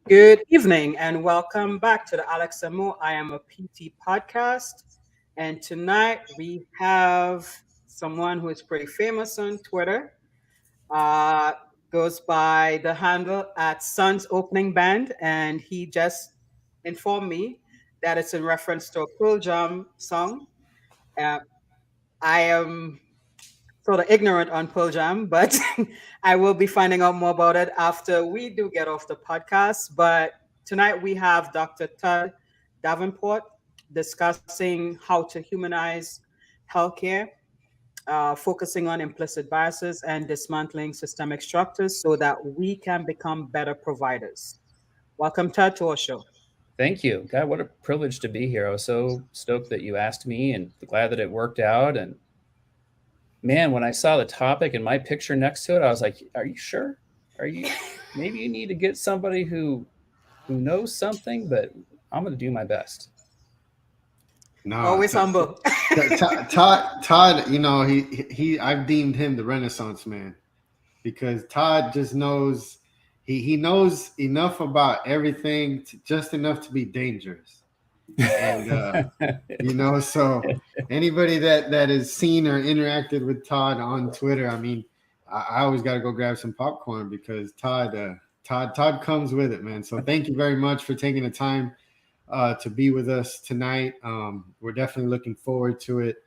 Good evening and welcome back to the AlexAndMo I Am a PT podcast. And tonight we have someone who is pretty famous on Twitter. Uh, Goes by the handle at Sun's Opening Band, and he just informed me that it's in reference to a Pearl Jam song. Uh, I am sort of ignorant on Pearl Jam, but I will be finding out more about it after we do get off the podcast. But tonight we have Dr. Todd Davenport discussing how to humanize healthcare, focusing on implicit biases and dismantling systemic structures so that we can become better providers. Welcome, Todd, to our show. Thank you. God, what a privilege to be here. I was so stoked that you asked me and glad that it worked out. And man, when I saw the topic and my picture next to it, I was like, are you sure? Are you maybe you need to get somebody who knows something, but I'm gonna do my best. No, Always humble. Todd, I've deemed him the Renaissance man because Todd just knows he knows enough about everything, just enough to be dangerous. And so anybody that has seen or interacted with Todd on Twitter, I mean, I always got to go grab some popcorn because Todd comes with it, man. So thank you very much for taking the time to be with us tonight. We're definitely looking forward to it.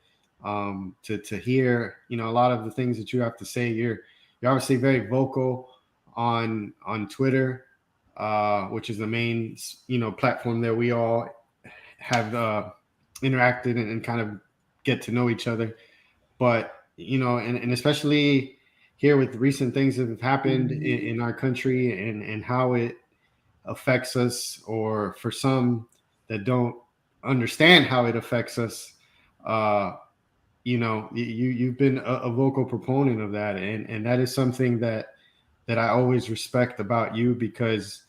To hear, a lot of the things that you have to say. You're obviously very vocal on Twitter, which is the main, platform that we all have interacted and kind of get to know each other. But, and especially here with recent things that have happened in our country and how it affects us, or for some that don't understand how it affects us, you've been a vocal proponent of that. And that is something that I always respect about you, because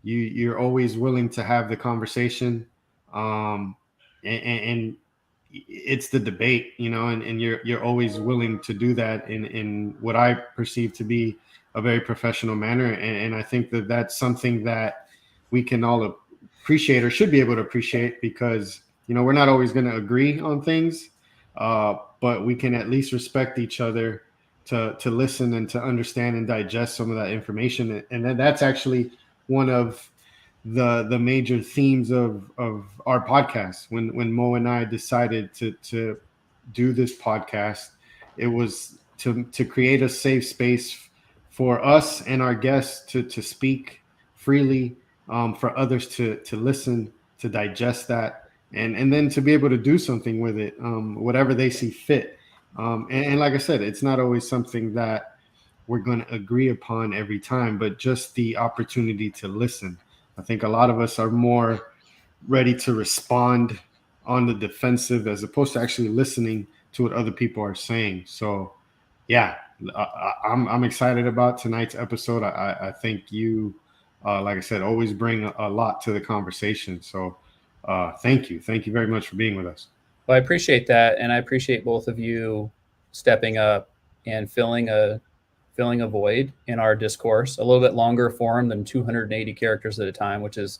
you're always willing to have the conversation. And it's the debate, and you're always willing to do that in what I perceive to be a very professional manner. And I think that that's something that we can all appreciate, or should be able to appreciate, because, we're not always going to agree on things, but we can at least respect each other to listen and to understand and digest some of that information. And then that's actually one of the major themes of our podcast. When Mo and I decided to do this podcast, it was to create a safe space for us and our guests to speak freely, for others to listen, to digest that, and then to be able to do something with it, whatever they see fit. And like I said, it's not always something that we're going to agree upon every time, but just the opportunity to listen. I think a lot of us are more ready to respond on the defensive as opposed to actually listening to what other people are saying. So, yeah, I'm excited about tonight's episode. I think you, like I said, always bring a lot to the conversation. So, thank you very much for being with us. Well, I appreciate that, and I appreciate both of you stepping up and filling a void in our discourse, a little bit longer form than 280 characters at a time, which is,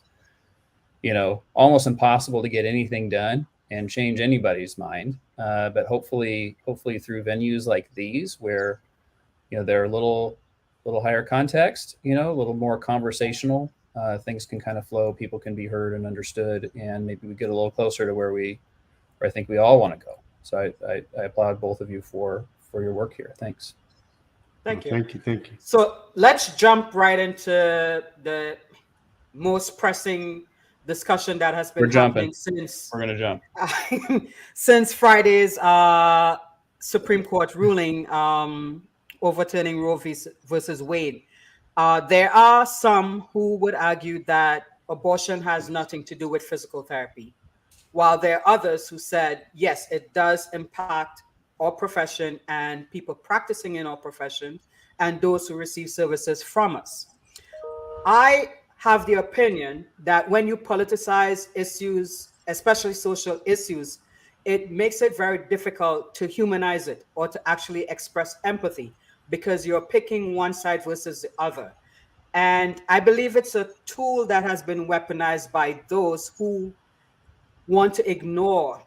almost impossible to get anything done and change anybody's mind. But hopefully through venues like these, where, they're a little higher context, a little more conversational, things can kind of flow, people can be heard and understood, and maybe we get a little closer to where I think we all want to go. So I applaud both of you for your work here. Thanks. Thank you. Thank you. So let's jump right into the most pressing discussion that has been happening since We're gonna jump since Friday's Supreme Court ruling overturning Roe versus Wade. There are some who would argue that abortion has nothing to do with physical therapy, while there are others who said, yes, it does impact our profession and people practicing in our profession and those who receive services from us. I have the opinion that when you politicize issues, especially social issues, it makes it very difficult to humanize it or to actually express empathy, because you're picking one side versus the other. And I believe it's a tool that has been weaponized by those who want to ignore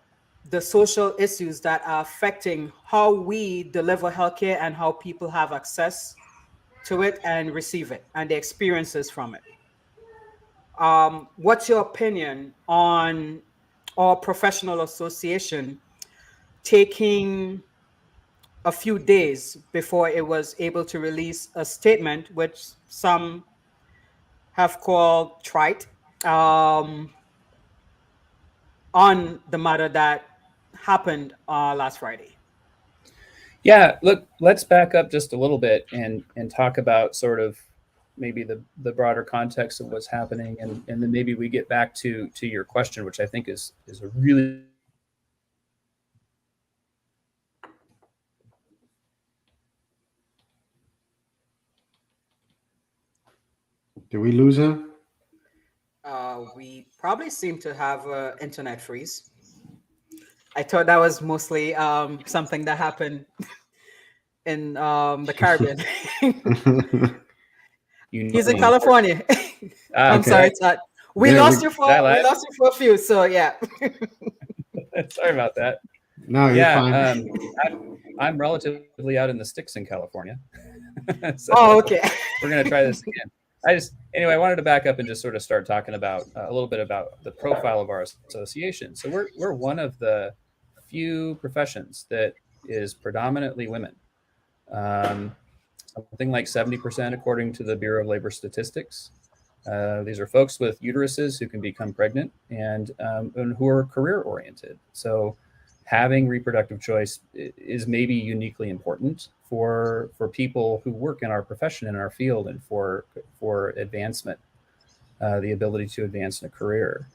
the social issues that are affecting how we deliver healthcare and how people have access to it and receive it and the experiences from it. What's your opinion on our professional association taking a few days before it was able to release a statement, which some have called trite, on the matter that happened last Friday? Yeah, look, let's back up just a little bit and talk about sort of maybe the broader context of what's happening, and then maybe we get back to your question, which I think is a really Did we lose him? We probably seem to have an internet freeze. I thought that was mostly something that happened in the Caribbean. He's in California. I'm Okay. sorry, Todd. We Yeah, lost you for a few. So yeah. Sorry about that. No, you're fine. I'm relatively out in the sticks in California. So Oh, okay. we're gonna try this again. Anyway, I wanted to back up and just sort of start talking about a little bit about the profile of our association. So we're one of the few professions that is predominantly women. Something like 70%, according to the Bureau of Labor Statistics. These are folks with uteruses who can become pregnant and who are career oriented. So having reproductive choice is maybe uniquely important for people who work in our profession, in our field, and for advancement, the ability to advance in a career.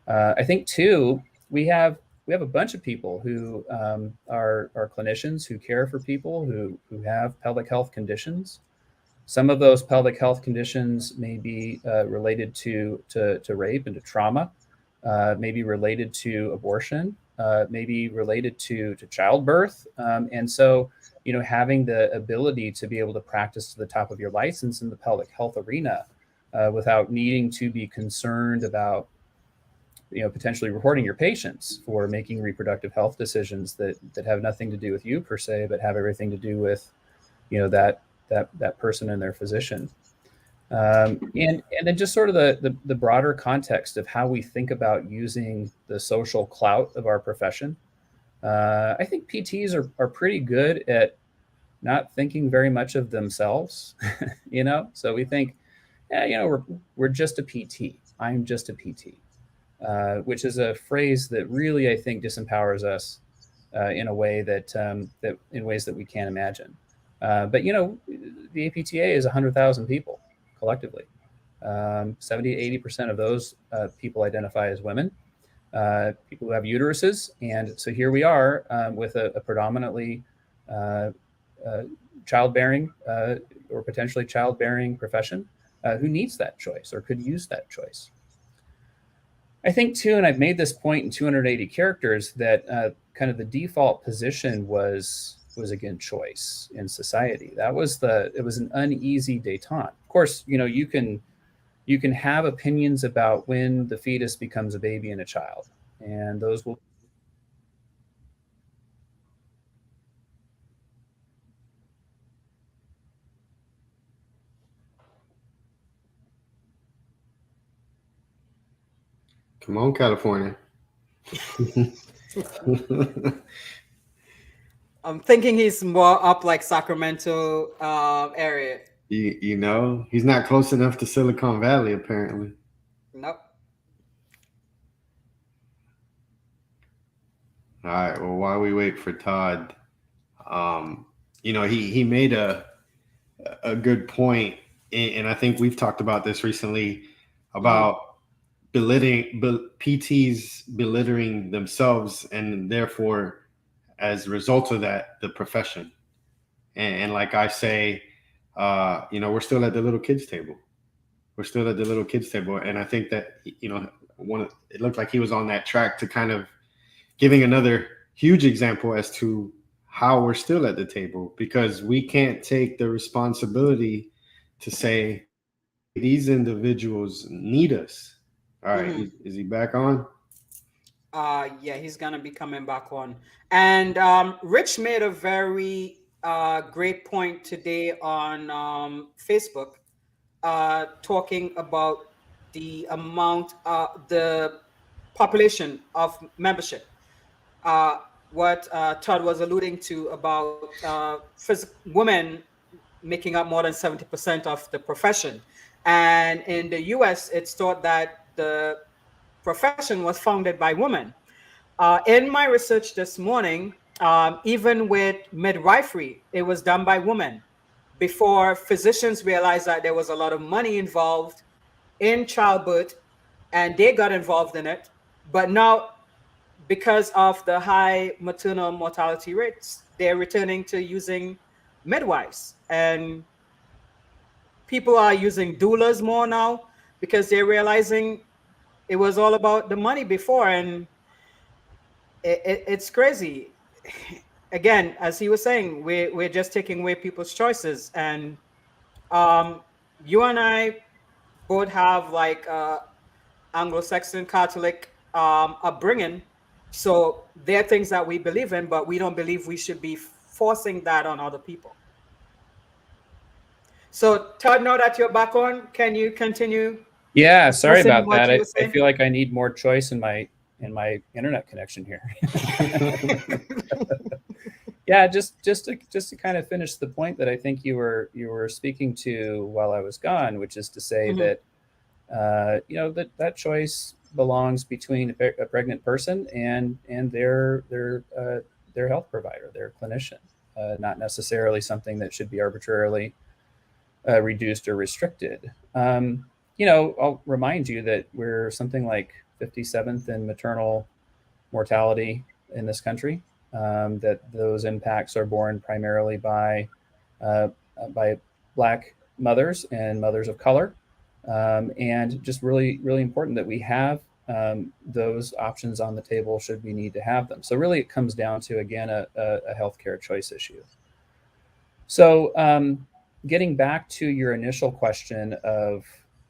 I think too, we have a bunch of people who are clinicians who care for people who have pelvic health conditions. Some of those pelvic health conditions may be related to rape and to trauma, may be related to abortion, may be related to childbirth. And so, having the ability to be able to practice to the top of your license in the pelvic health arena without needing to be concerned about potentially reporting your patients for making reproductive health decisions that have nothing to do with you per se, but have everything to do with that person and their physician. And then just sort of the broader context of how we think about using the social clout of our profession. I think PTs are pretty good at not thinking very much of themselves, So we think, we're just a PT. I'm just a PT, which is a phrase that really, I think, disempowers us in a way that in ways that we can't imagine. But the APTA is 100,000 people collectively. 70-80% of those people identify as women, people who have uteruses, and so here we are with a predominantly childbearing or potentially childbearing profession who needs that choice or could use that choice. I think too, and I've made this point in 280 characters, that kind of the default position was again choice in society. It was an uneasy détente. Of course, you can have opinions about when the fetus becomes a baby and a child, and those will. Come on, California. I'm thinking he's more up like Sacramento area. He's not close enough to Silicon Valley, apparently. Nope. All right. Well, while we wait for Todd, he made a good point, and I think we've talked about this recently about PTs belittling themselves, and therefore, as a result of that, the profession. And like I say, we're still at the little kids table. We're still at the little kids table, and I think that it looked like he was on that track to kind of giving another huge example as to how we're still at the table, because we can't take the responsibility to say, these individuals need us. All right, is he back on? Yeah, he's gonna be coming back on. And Rich made a very great point today on Facebook, talking about the amount, the population of membership. Uh, what Todd was alluding to about women making up more than 70% of the profession. And in the US, it's thought that the profession was founded by women. In my research this morning, even with midwifery, it was done by women before physicians realized that there was a lot of money involved in childbirth and they got involved in it. But now, because of the high maternal mortality rates, they're returning to using midwives. And people are using doulas more now because they're realizing it was all about the money before. And it's crazy. Again, as he was saying, we're just taking away people's choices. And you and I both have like Anglo-Saxon Catholic upbringing. So there are things that we believe in, but we don't believe we should be forcing that on other people. So Todd, now that you're back on, can you continue? Yeah, sorry about that. I feel like I need more choice in my internet connection here. Yeah, just to kind of finish the point that I think you were speaking to while I was gone, which is to say that that choice belongs between a pregnant person and their health provider, their clinician, not necessarily something that should be arbitrarily reduced or restricted. I'll remind you that we're something like 57th in maternal mortality in this country. That those impacts are borne primarily by Black mothers and mothers of color, and just really, really important that we have those options on the table should we need to have them. So really, it comes down to, again, a healthcare choice issue. So getting back to your initial question of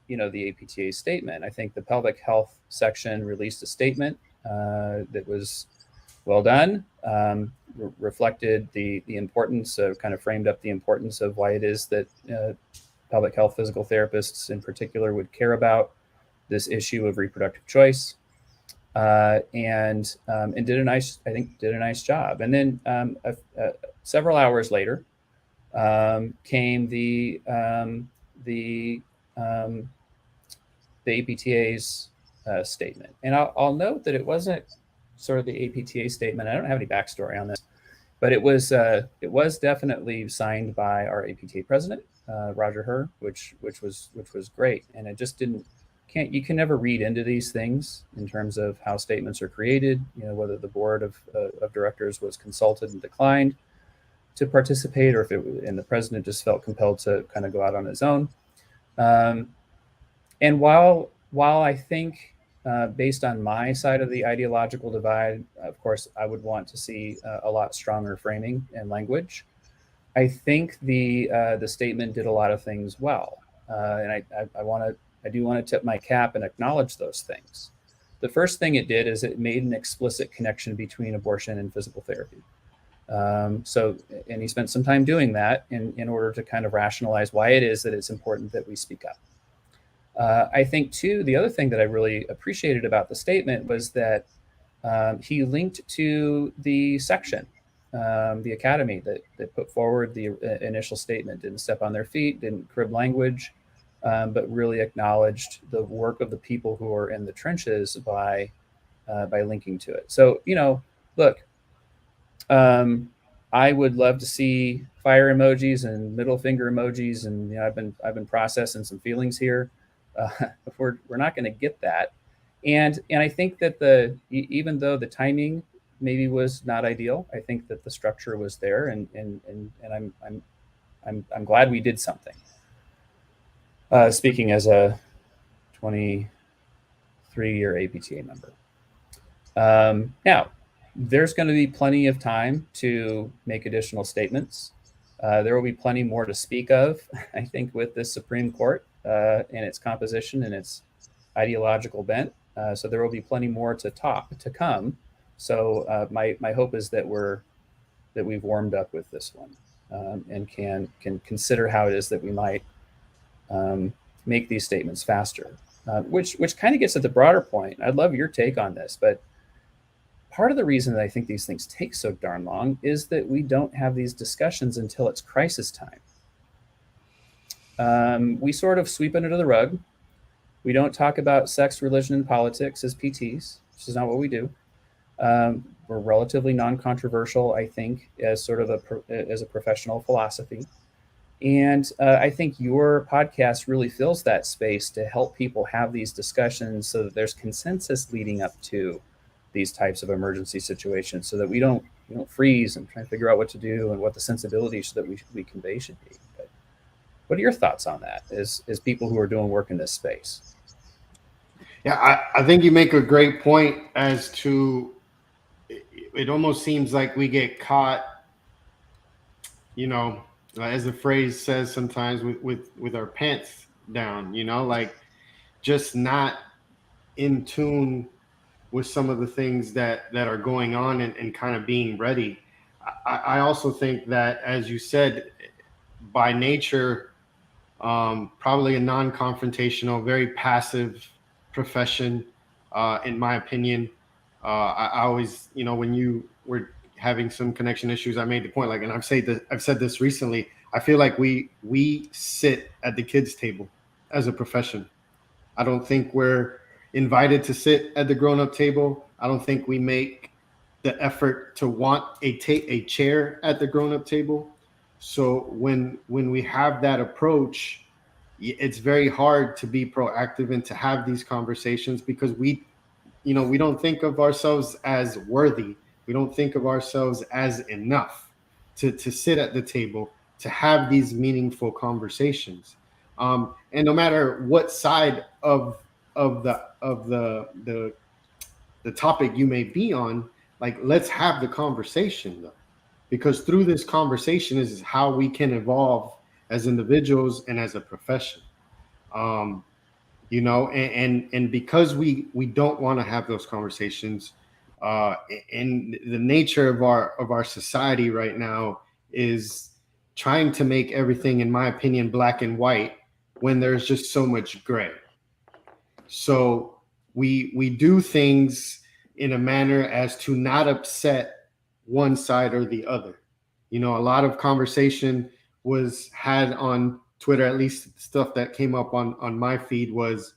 the APTA statement, I think the pelvic health section released a statement that was well done, reflected the importance of, kind of framed up the importance of why it is that pelvic health physical therapists in particular would care about this issue of reproductive choice, and did a nice job. And then several hours later came the APTA's statement. And I'll note that it wasn't sort of the APTA statement. I don't have any backstory on this, but it was definitely signed by our APTA president, Roger Herr, which was great. And it just you can never read into these things in terms of how statements are created, whether the board of directors was consulted and declined to participate, or if and the president just felt compelled to kind of go out on his own. And while I think, based on my side of the ideological divide, of course, I would want to see a lot stronger framing and language. I think the statement did a lot of things well, and I do want to tip my cap and acknowledge those things. The first thing it did is it made an explicit connection between abortion and physical therapy. And he spent some time doing that in order to kind of rationalize why it is that it's important that we speak up. I think, too, the other thing that I really appreciated about the statement was that he linked to the section, the academy that put forward the initial statement, didn't step on their feet, didn't crib language, but really acknowledged the work of the people who are in the trenches by linking to it. So, look, I would love to see fire emojis and middle finger emojis, and I've been processing some feelings here. We're not going to get that, and I think that even though the timing maybe was not ideal, I think that the structure was there, and I'm glad we did something. Speaking as a 23-year APTA member, now there's going to be plenty of time to make additional statements. There will be plenty more to speak of, I think, with this Supreme Court. in its composition and its ideological bent. So there will be plenty more to come. So my hope is that we've warmed up with this one, and can consider how it is that we might make these statements faster. Which kind of gets at the broader point. I'd love your take on this, but part of the reason that I think these things take so darn long is that we don't have these discussions until it's crisis time. We sort of sweep it under the rug. We don't talk about sex, religion, and politics as PTs. This is not what we do. We're relatively non-controversial, I think, as sort of as a professional philosophy. And I think your podcast really fills that space to help people have these discussions so that there's consensus leading up to these types of emergency situations, so that we don't freeze and try to figure out what to do and what the sensibilities that we convey should be. But what are your thoughts on that as people who are doing work in this space? Yeah, I think you make a great point as to it almost seems like we get caught, as the phrase says sometimes, with our pants down, like just not in tune with some of the things that are going on and kind of being ready. I also think that, as you said, by nature, probably a non-confrontational, very passive profession, in my opinion. I always, when you were having some connection issues, I made the point, and I've said this recently. I feel like we sit at the kids' table as a profession. I don't think we're invited to sit at the grown-up table. I don't think we make the effort to want a chair at the grown-up table. So when we have that approach, it's very hard to be proactive and to have these conversations, because we don't think of ourselves as worthy. We don't think of ourselves as enough to sit at the table, to have these meaningful conversations. And no matter what side of the topic you may be on, let's have the conversation, though, because through this conversation is how we can evolve as individuals and as a profession. And because we don't want to have those conversations, and the nature of our society right now is trying to make everything, in my opinion, black and white, when there's just so much gray. So we do things in a manner as to not upset one side or the other. A lot of conversation was had on Twitter, at least stuff that came up on my feed was,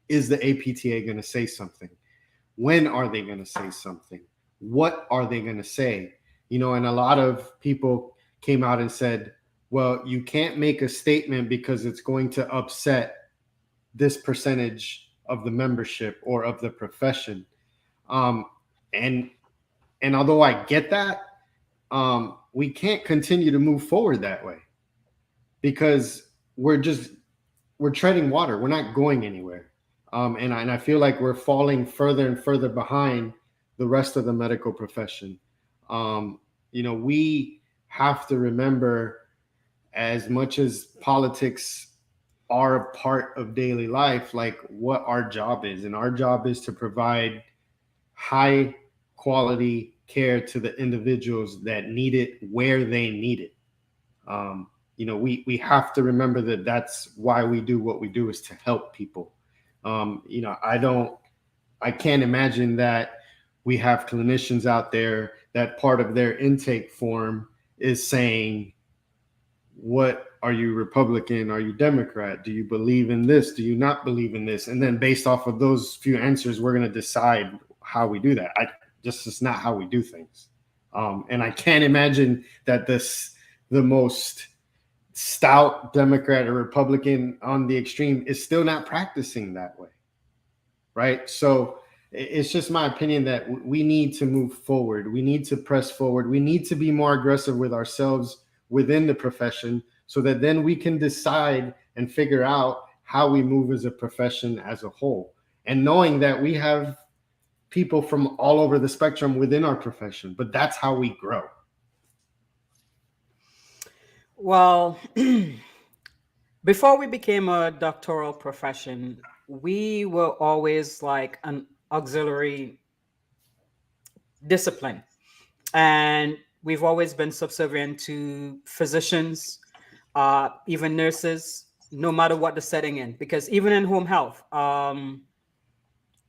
is the APTA going to say something? When are they going to say something? What are they going to say? And a lot of people came out and said, well, you can't make a statement because it's going to upset this percentage of the membership or of the profession. And although I get that, we can't continue to move forward that way, because we're treading water. We're not going anywhere. And I feel like we're falling further and further behind the rest of the medical profession. We have to remember, as much as politics are a part of daily life, what our job is. And our job is to provide high quality care to the individuals that need it, where they need it. We have to remember that that's why we do what we do, is to help people. I can't imagine that we have clinicians out there that part of their intake form is saying, what are you, Republican? Are you Democrat? Do you believe in this? Do you not believe in this? And then based off of those few answers, we're going to decide how we do that. It's not how we do things. And I can't imagine that the most stout Democrat or Republican on the extreme is still not practicing that way. Right. So it's just my opinion that we need to move forward. We need to press forward. We need to be more aggressive with ourselves within the profession, so that then we can decide and figure out how we move as a profession as a whole. And knowing that we have people from all over the spectrum within our profession, but that's how we grow. Well, Before we became a doctoral profession, we were always like an auxiliary discipline. And we've always been subservient to physicians, even nurses, no matter what the setting in. Because even in home health,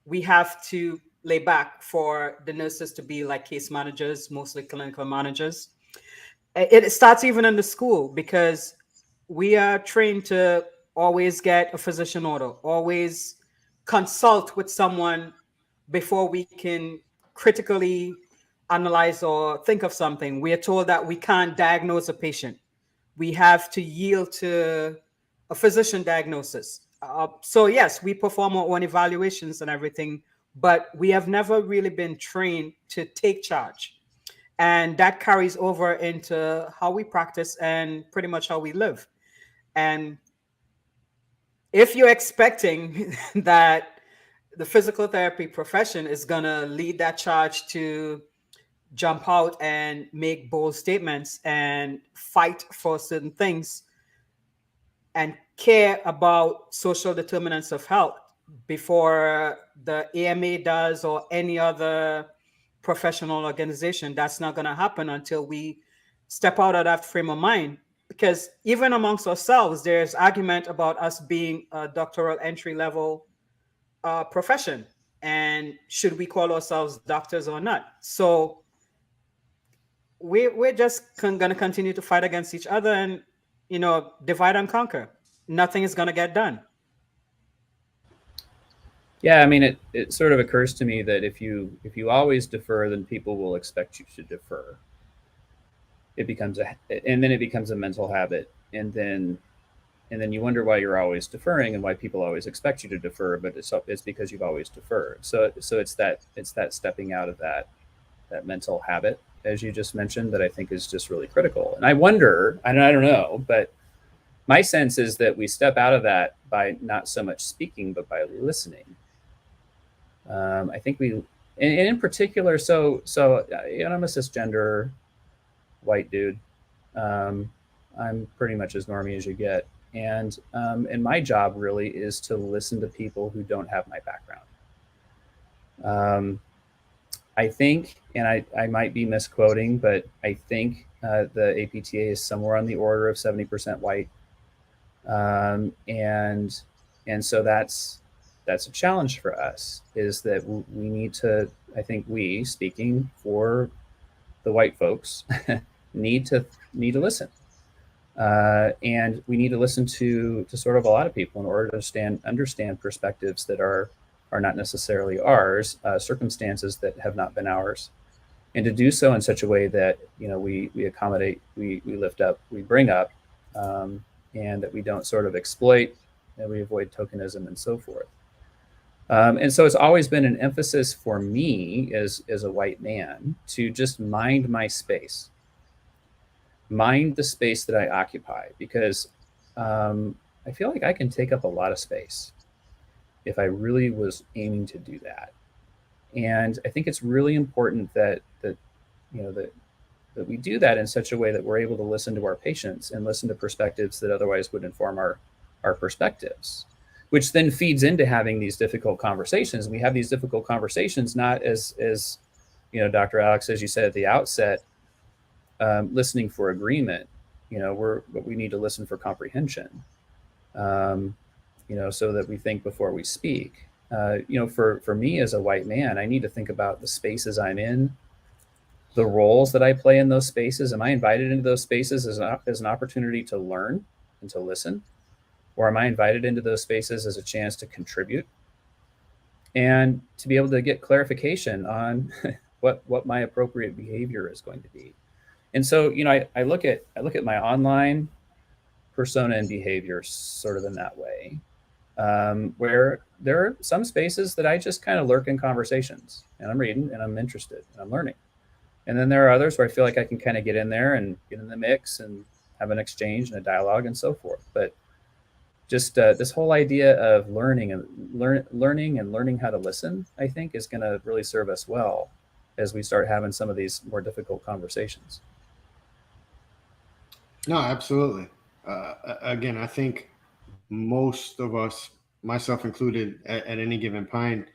we have to lay back for the nurses to be like case managers, mostly clinical managers. It starts even in the school because we are trained to always get a physician order, always consult with someone before we can critically analyze or think of something. We are told that we can't diagnose a patient. We have to yield to a physician diagnosis. So, yes, we perform our own evaluations and everything, but we have never really been trained to take charge. And that carries over into how we practice and pretty much how we live. And if you're expecting that the physical therapy profession is going to lead that charge to jump out and make bold statements and fight for certain things and care about social determinants of health before the AMA does or any other professional organization, that's not going to happen until we step out of that frame of mind. Because even amongst ourselves, there's argument about us being a doctoral entry level profession, and should we call ourselves doctors or not. So we're just going to continue to fight against each other and, divide and conquer. Nothing is going to get done. Yeah, I mean, it sort of occurs to me that if you always defer, then people will expect you to defer. It becomes and then it becomes a mental habit, and then you wonder why you're always deferring and why people always expect you to defer, but it's because you've always deferred. So it's that stepping out of that mental habit, as you just mentioned, that I think is just really critical. And I wonder, I don't know, but my sense is that we step out of that by not so much speaking, but by listening. I think we, and in particular, so I'm a cisgender white dude. I'm pretty much as normie as you get, and my job really is to listen to people who don't have my background. I think, and I might be misquoting, but I think the APTA is somewhere on the order of 70% white, and so that's a challenge for us. Is that we need to, I think we, speaking for the white folks, need to listen, and we need to listen to sort of a lot of people in order to understand perspectives that are not necessarily ours, circumstances that have not been ours, and to do so in such a way that we accommodate, we lift up, we bring up, and that we don't sort of exploit, and we avoid tokenism and so forth. And so it's always been an emphasis for me as a white man to just mind my space, mind the space that I occupy, because I feel like I can take up a lot of space if I really was aiming to do that. And I think it's really important that we do that in such a way that we're able to listen to our patients and listen to perspectives that otherwise would inform our perspectives, which then feeds into having these difficult conversations. And we have these difficult conversations not as Dr. Alex, as you said at the outset, listening for agreement. But we need to listen for comprehension. So that we think before we speak. For me as a white man, I need to think about the spaces I'm in, the roles that I play in those spaces. Am I invited into those spaces as an opportunity to learn and to listen? Or am I invited into those spaces as a chance to contribute and to be able to get clarification on what my appropriate behavior is going to be? And so, I look at my online persona and behavior sort of in that way, where there are some spaces that I just kind of lurk in conversations, and I'm reading and I'm interested and I'm learning. And then there are others where I feel like I can kind of get in there and get in the mix and have an exchange and a dialogue and so forth. But just this whole idea of learning how to listen, I think, is going to really serve us well as we start having some of these more difficult conversations. No, absolutely. Again, I think most of us, myself included, at any given time,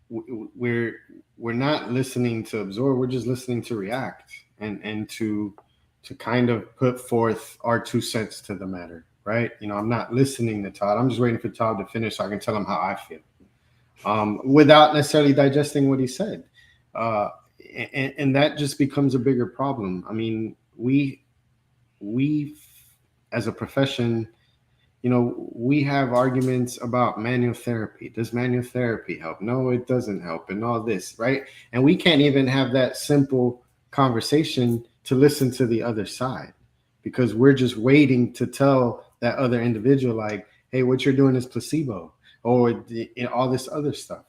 we're not listening to absorb. We're just listening to react and to kind of put forth our 2 cents to the matter, right? I'm not listening to Todd. I'm just waiting for Todd to finish so I can tell him how I feel, without necessarily digesting what he said. And that just becomes a bigger problem. I mean, we as a profession, we have arguments about manual therapy. Does manual therapy help? No, it doesn't help, and all this, right? And we can't even have that simple conversation to listen to the other side, because we're just waiting to tell that other individual, like, hey, what you're doing is placebo, or all this other stuff,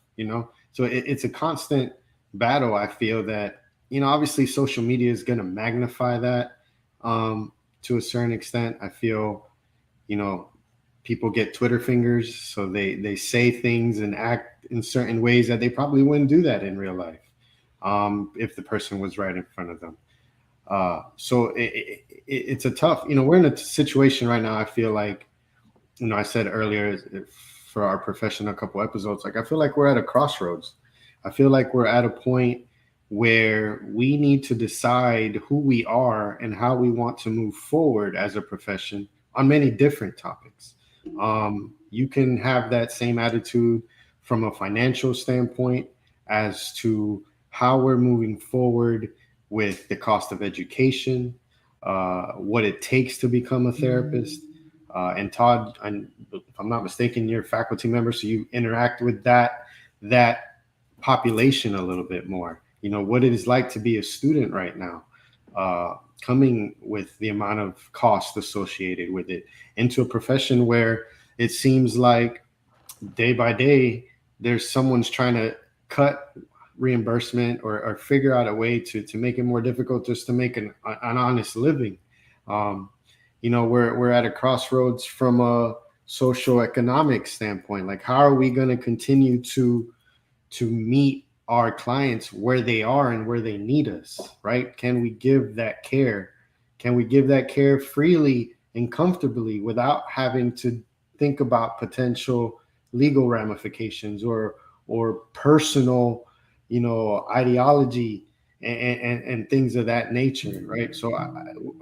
So it's a constant battle. I feel that, obviously social media is going to magnify that to a certain extent. I feel, people get Twitter fingers, so they say things and act in certain ways that they probably wouldn't do that in real life if the person was right in front of them. So it's a tough, we're in a situation right now. I feel like, I said earlier for our profession a couple episodes, like I feel like we're at a crossroads. I feel like we're at a point where we need to decide who we are and how we want to move forward as a profession on many different topics. You can have that same attitude from a financial standpoint as to how we're moving forward with the cost of education, what it takes to become a therapist. And Todd, if I'm not mistaken, you're a faculty member, so you interact with that population a little bit more. What it is like to be a student right now, coming with the amount of cost associated with it into a profession where it seems like day by day there's someone's trying to cut reimbursement or figure out a way to make it more difficult just to make an honest living. We're at a crossroads from a social economic standpoint. Like, how are we going to continue to meet our clients where they are and where they need us, right? Can we give that care? Can we give that care freely and comfortably without having to think about potential legal ramifications or personal, ideology and things of that nature, right? So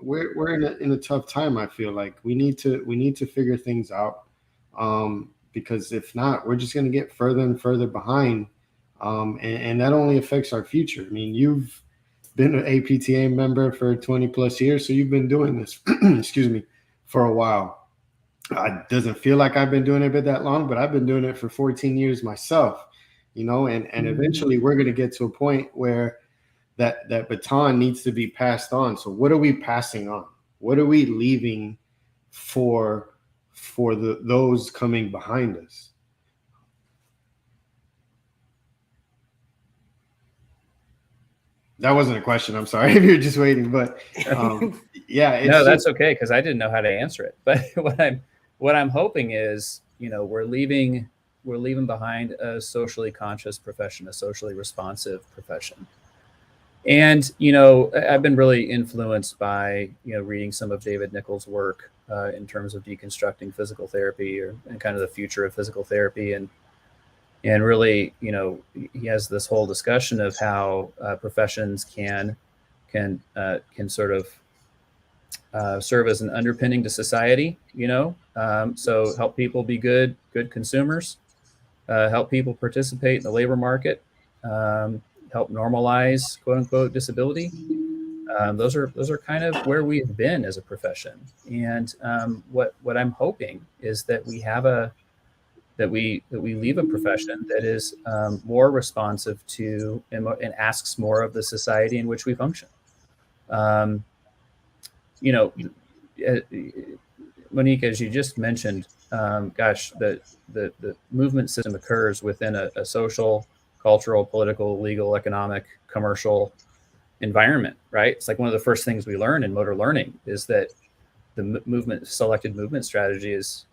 we're in a tough time. I feel like we need to figure things out, because if not, we're just going to get further and further behind. And that only affects our future. I mean, you've been an APTA member for 20 plus years, so you've been doing this, excuse me, for a while. It doesn't feel like I've been doing it a bit that long, but I've been doing it for 14 years myself, and eventually we're going to get to a point where that baton needs to be passed on. So what are we passing on? What are we leaving for those coming behind us? That wasn't a question. I'm sorry if you're just waiting, but yeah. No, that's okay, because I didn't know how to answer it. But what I'm hoping is, we're leaving behind a socially conscious profession, a socially responsive profession. And, I've been really influenced by, reading some of David Nichols' work in terms of deconstructing physical therapy and kind of the future of physical therapy. And really, he has this whole discussion of how professions can sort of serve as an underpinning to society, so help people be good consumers, help people participate in the labor market, help normalize quote unquote disability. Those are kind of where we've been as a profession. And what I'm hoping is that we have that we leave a profession that is more responsive to and asks more of the society in which we function. Monique, as you just mentioned, the movement system occurs within a social, cultural, political, legal, economic, commercial environment, right? It's like one of the first things we learn in motor learning is that the selected movement strategy is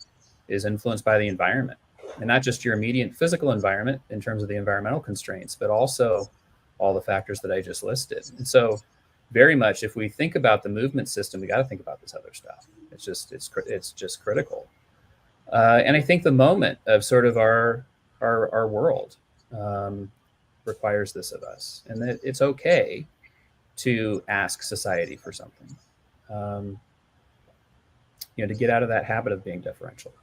influenced by the environment. And not just your immediate physical environment in terms of the environmental constraints, but also all the factors that I just listed. And so very much, if we think about the movement system, we got to think about this other stuff. It's just critical. And I think the moment of sort of our world requires this of us, and that it's okay to ask society for something, to get out of that habit of being deferential.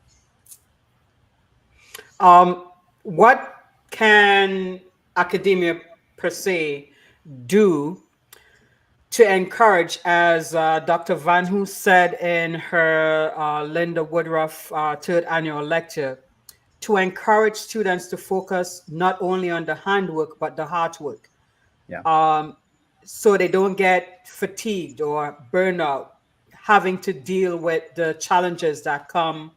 What can academia per se do to encourage, as Dr. Van Hoe said in her Linda Woodruff third annual lecture, to encourage students to focus not only on the handwork, but the heart work? Yeah. So they don't get fatigued or burnout, having to deal with the challenges that come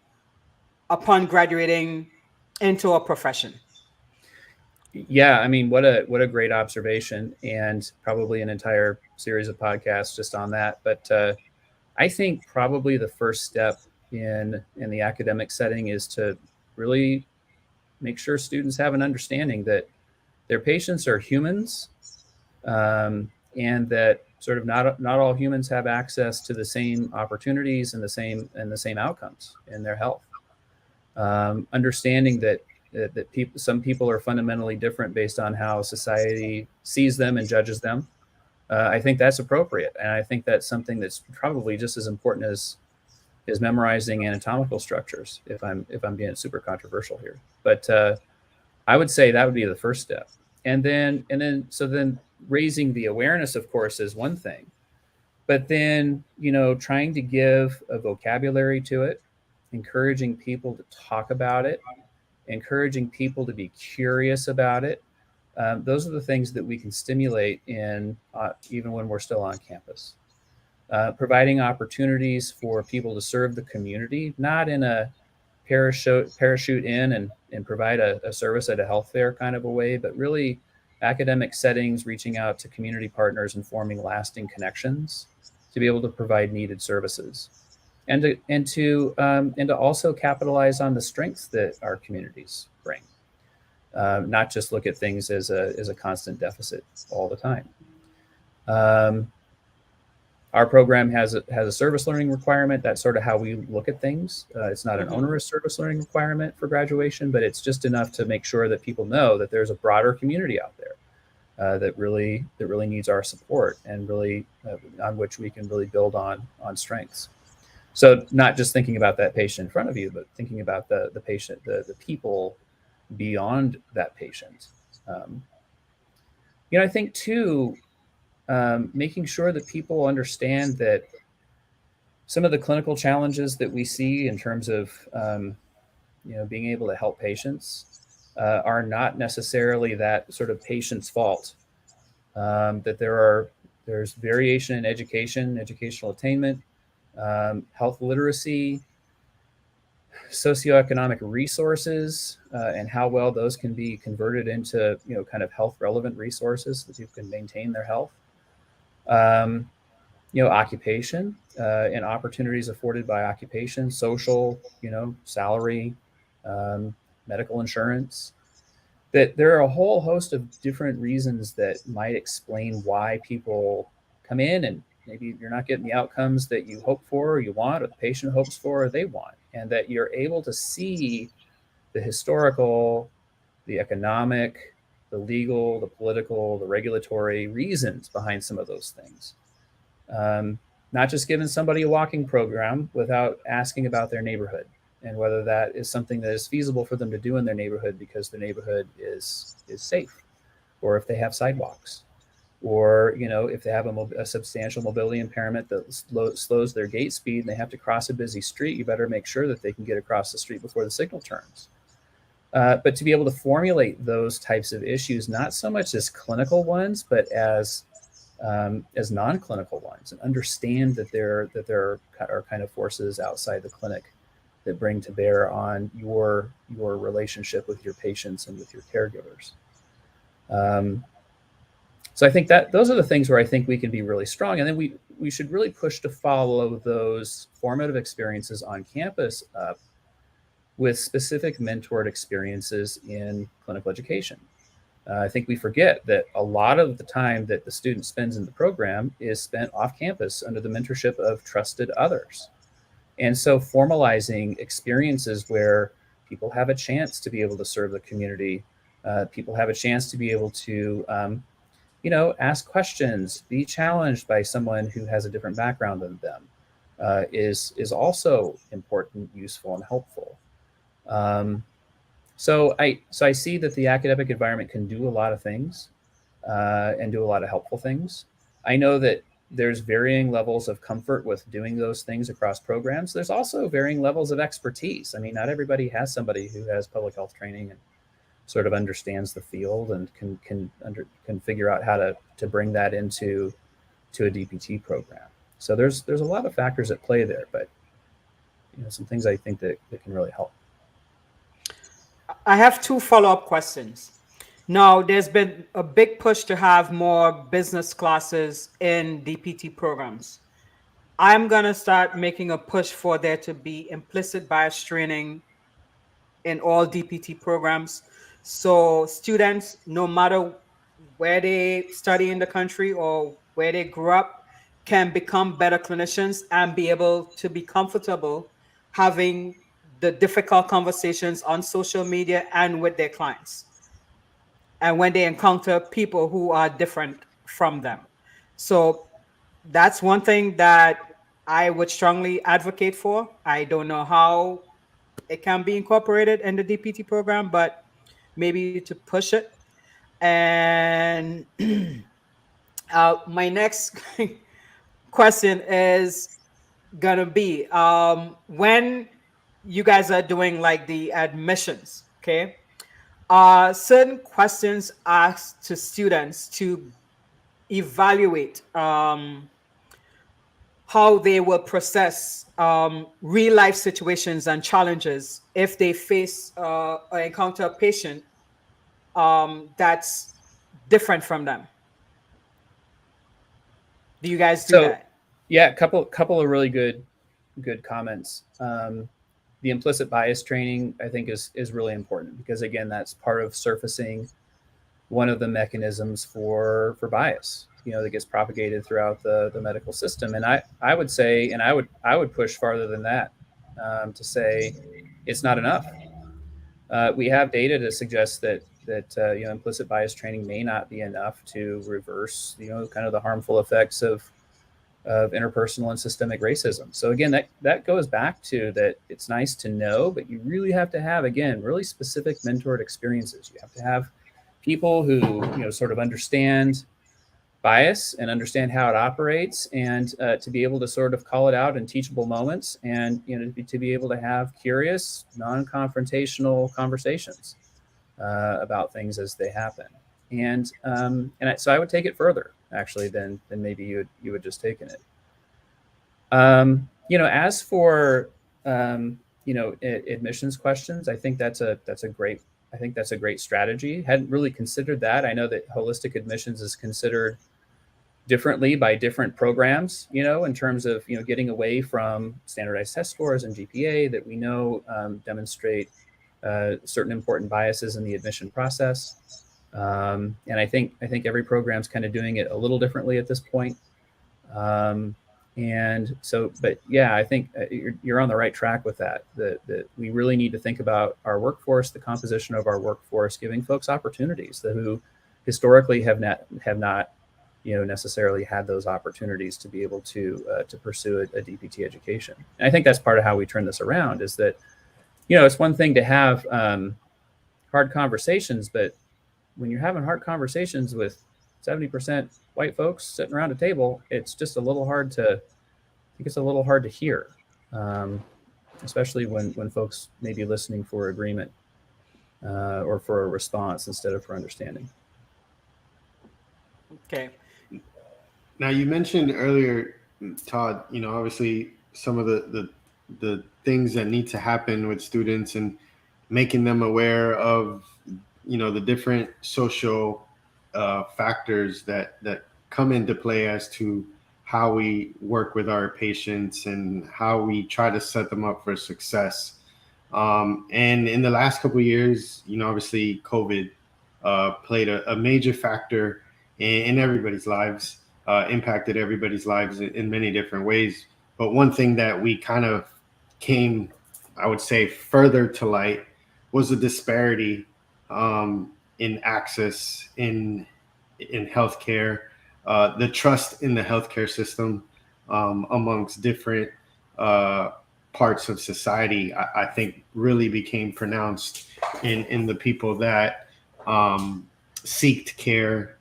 upon graduating into a profession. Yeah, I mean, what a great observation, and probably an entire series of podcasts just on that. But I think probably the first step in the academic setting is to really make sure students have an understanding that their patients are humans, and that sort of not all humans have access to the same opportunities and the same outcomes in their health. Understanding that some people are fundamentally different based on how society sees them and judges them. I think that's appropriate, and I think that's something that's probably just as important as memorizing anatomical structures. If I'm being super controversial here, but I would say that would be the first step, and then raising the awareness, of course, is one thing, but then trying to give a vocabulary to it, encouraging people to talk about it, encouraging people to be curious about it. Those are the things that we can stimulate in even when we're still on campus. Providing opportunities for people to serve the community, not in a parachute in and provide a service at a health fair kind of a way, but really academic settings, reaching out to community partners and forming lasting connections to be able to provide needed services, and to also capitalize on the strengths that our communities bring, not just look at things as a constant deficit all the time. Our program has a service learning requirement. That's sort of how we look at things. It's not an onerous service learning requirement for graduation, but it's just enough to make sure that people know that there's a broader community out there that really needs our support, and really on which we can really build on strengths. So not just thinking about that patient in front of you, but thinking about the patient, the people beyond that patient. I think too, making sure that people understand that some of the clinical challenges that we see in terms of being able to help patients are not necessarily that sort of patient's fault. That there's variation in educational attainment, health literacy, socioeconomic resources, and how well those can be converted into kind of health relevant resources so that people can maintain their health. Occupation and opportunities afforded by occupation, social, salary, medical insurance. That there are a whole host of different reasons that might explain why people come in and maybe you're not getting the outcomes that you hope for, or you want, or the patient hopes for, or they want, and that you're able to see the historical, the economic, the legal, the political, the regulatory reasons behind some of those things. Not just giving somebody a walking program without asking about their neighborhood and whether that is something that is feasible for them to do in their neighborhood because the neighborhood is safe, or if they have sidewalks, or if they have a substantial mobility impairment that slows their gait speed and they have to cross a busy street, you better make sure that they can get across the street before the signal turns. But to be able to formulate those types of issues, not so much as clinical ones, but as non-clinical ones, and understand that there are kind of forces outside the clinic that bring to bear on your relationship with your patients and with your caregivers. So I think that those are the things where I think we can be really strong, and then we should really push to follow those formative experiences on campus up with specific mentored experiences in clinical education. I think we forget that a lot of the time that the student spends in the program is spent off campus under the mentorship of trusted others. And so formalizing experiences where people have a chance to be able to serve the community, people have a chance to be able to, ask questions, be challenged by someone who has a different background than them, is also important, useful, and helpful. So I see that the academic environment can do a lot of things, and do a lot of helpful things. I know that there's varying levels of comfort with doing those things across programs. There's also varying levels of expertise. I mean, not everybody has somebody who has public health training and sort of understands the field and can figure out how to bring that into a DPT program. So there's a lot of factors at play there, but some things I think that can really help. I have 2 follow-up questions. Now, there's been a big push to have more business classes in DPT programs. I'm going to start making a push for there to be implicit bias training in all DPT programs. So students, no matter where they study in the country or where they grew up, can become better clinicians and be able to be comfortable having the difficult conversations on social media and with their clients, and when they encounter people who are different from them. So that's one thing that I would strongly advocate for. I don't know how it can be incorporated in the DPT program, but maybe to push it. And my next question is gonna be, when you guys are doing like the admissions, okay? Certain questions asked to students to evaluate how they will process real life situations and challenges if they face or encounter a patient that's different from them. Do you guys do that? Yeah, a couple of really good comments. The implicit bias training, I think, is really important because, again, that's part of surfacing one of the mechanisms for bias, that gets propagated throughout the medical system. And I would say, and I would push farther than that, to say it's not enough. We have data to suggest that implicit bias training may not be enough to reverse kind of the harmful effects of interpersonal and systemic racism. So again, that goes back to that it's nice to know, but you really have to have, again, really specific mentored experiences. You have to have people who sort of understand bias and understand how it operates, and to be able to sort of call it out in teachable moments, and to be able to have curious, non-confrontational conversations about things as they happen. And so I would take it further, actually, than maybe you would just taken it. As for admissions questions, I think that's a great strategy. Hadn't really considered that. I know that holistic admissions is considered differently by different programs, in terms of getting away from standardized test scores and GPA that we know demonstrate certain important biases in the admission process. And I think every program's kind of doing it a little differently at this point. And so, but yeah, I think you're on the right track with that. That we really need to think about our workforce, the composition of our workforce, giving folks opportunities who historically have not necessarily had those opportunities to be able to pursue a DPT education. And I think that's part of how we turn this around, is that it's one thing to have hard conversations, but when you're having hard conversations with 70% white folks sitting around a table, it's just a little hard to hear, especially when folks may be listening for agreement or for a response instead of for understanding. Okay. Now, you mentioned earlier, Todd, obviously some of the things that need to happen with students and making them aware of, the different social factors that come into play as to how we work with our patients and how we try to set them up for success. And in the last couple of years, obviously COVID played a major factor in everybody's lives, impacted everybody's lives in many different ways. But one thing that we kind of came, I would say, further to light was the disparity in access in healthcare, the trust in the healthcare system amongst different parts of society. I think really became pronounced in the people that seeked care